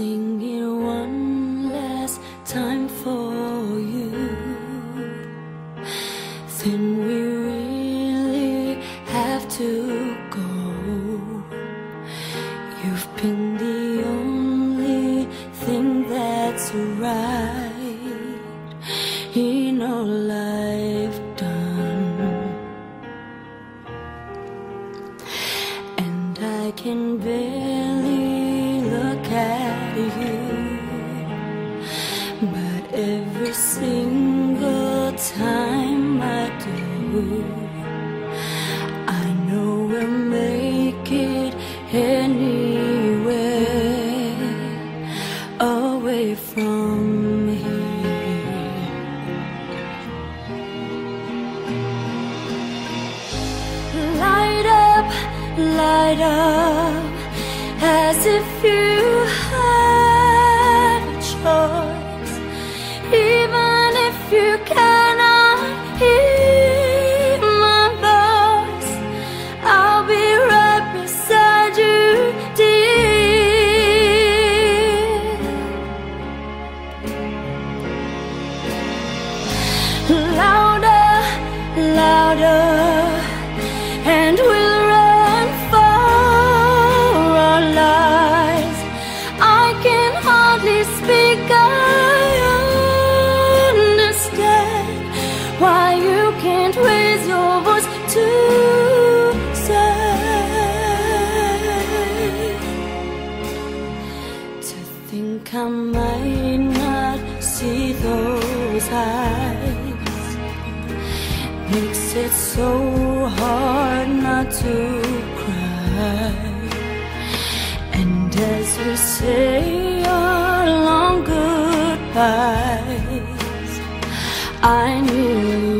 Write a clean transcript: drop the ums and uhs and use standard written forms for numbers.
sing it one last time for you. Then we really have to go. You've been the only thing that's right in all I've done, and I can barely look at you, but every single time I do, I know we'll make it anywhere away from here. Light up, as if you had a choice, even if you cannot hear my voice. I'll be right beside you, dear. Louder, louder, and we'll run for our lives. I can hardly speak, I understand why you can't raise your voice to say. To think I might not see those eyes makes it so hard not to cry. And as we say our long goodbyes, I knew